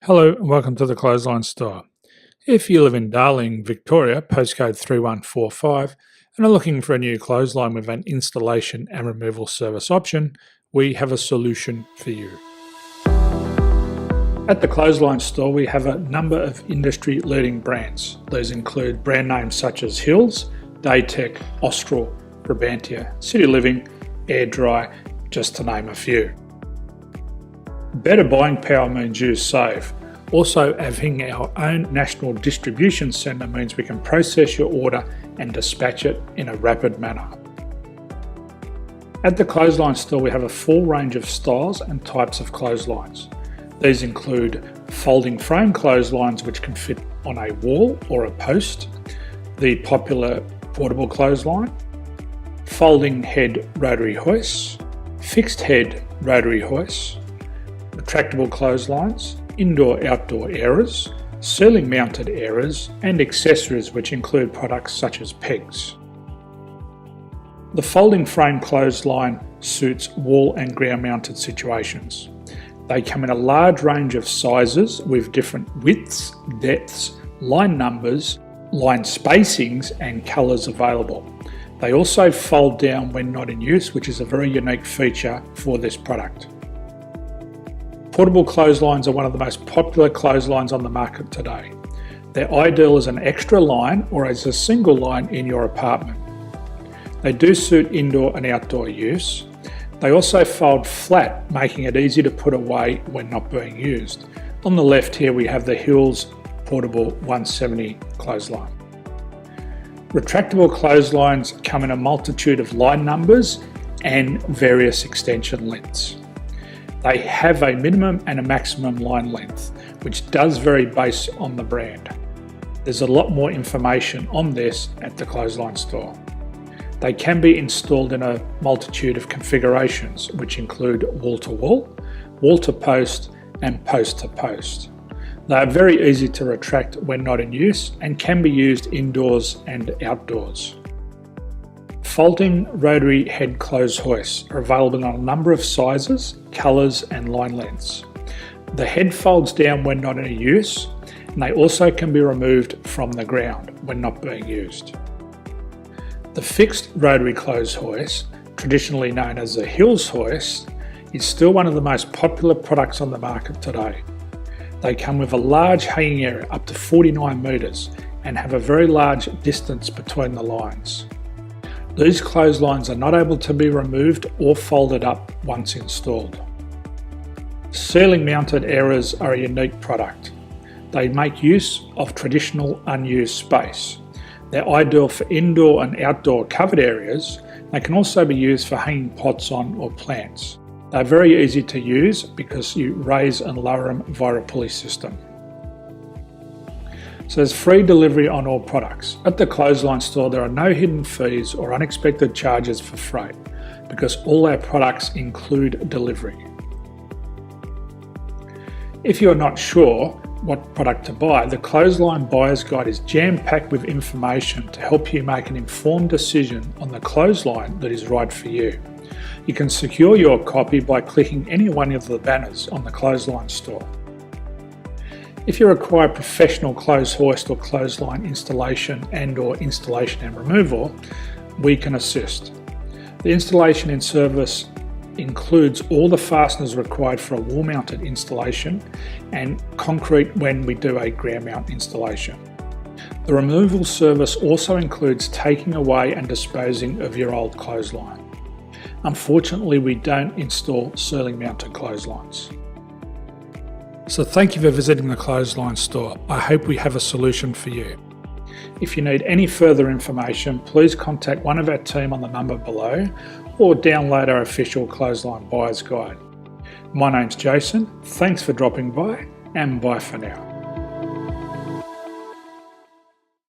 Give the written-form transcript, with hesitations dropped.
Hello and welcome to the Clothesline Store. If you live in Darling, Victoria, postcode 3145, and are looking for a new clothesline with an installation and removal service option, we have a solution for you. At the Clothesline Store, we have a number of industry-leading brands. These include brand names such as Hills, Daytech, Austral, Brabantia, City Living, Air Dry, just to name a few. Better buying power means you save. Also, having our own national distribution centre means we can process your order and dispatch it in a rapid manner. At the Clothesline Store, we have a full range of styles and types of clotheslines. These include folding frame clotheslines which can fit on a wall or a post, the popular portable clothesline, folding head rotary hoists, fixed head rotary hoists, retractable clotheslines, indoor-outdoor airers, ceiling mounted airers, and accessories which include products such as pegs. The folding frame clothesline suits wall and ground mounted situations. They come in a large range of sizes with different widths, depths, line numbers, line spacings and colours available. They also fold down when not in use, which is a very unique feature for this product. Portable clotheslines are one of the most popular clotheslines on the market today. They're ideal as an extra line or as a single line in your apartment. They do suit indoor and outdoor use. They also fold flat, making it easy to put away when not being used. On the left here we have the Hills Portable 170 clothesline. Retractable clotheslines come in a multitude of line numbers and various extension lengths. They have a minimum and a maximum line length, which does vary based on the brand. There's a lot more information on this at the Clothesline Store. They can be installed in a multitude of configurations, which include wall-to-wall, wall-to-post, and post-to-post. They are very easy to retract when not in use and can be used indoors and outdoors. Folding rotary head clothes hoists are available in a number of sizes, colours and line lengths. The head folds down when not in use, and they also can be removed from the ground when not being used. The fixed rotary clothes hoist, traditionally known as the Hills hoist, is still one of the most popular products on the market today. They come with a large hanging area up to 49 metres and have a very large distance between the lines. These clotheslines are not able to be removed or folded up once installed. Ceiling mounted airers are a unique product. They make use of traditional unused space. They're ideal for indoor and outdoor covered areas. They can also be used for hanging pots on or plants. They're very easy to use because you raise and lower them via a pulley system. So there's free delivery on all products. At the Clothesline Store, there are no hidden fees or unexpected charges for freight because all our products include delivery. If you're not sure what product to buy, the Clothesline Buyer's Guide is jam-packed with information to help you make an informed decision on the clothesline that is right for you. You can secure your copy by clicking any one of the banners on the Clothesline Store. If you require professional clothes hoist or clothesline installation and/or installation and removal, we can assist. The installation and service includes all the fasteners required for a wall-mounted installation and concrete when we do a ground mount installation. The removal service also includes taking away and disposing of your old clothesline. Unfortunately, we don't install ceiling mounted clotheslines. So thank you for visiting the Clothesline Store. I hope we have a solution for you. If you need any further information, please contact one of our team on the number below or download our official Clothesline Buyer's Guide. My name's Jason, thanks for dropping by and bye for now.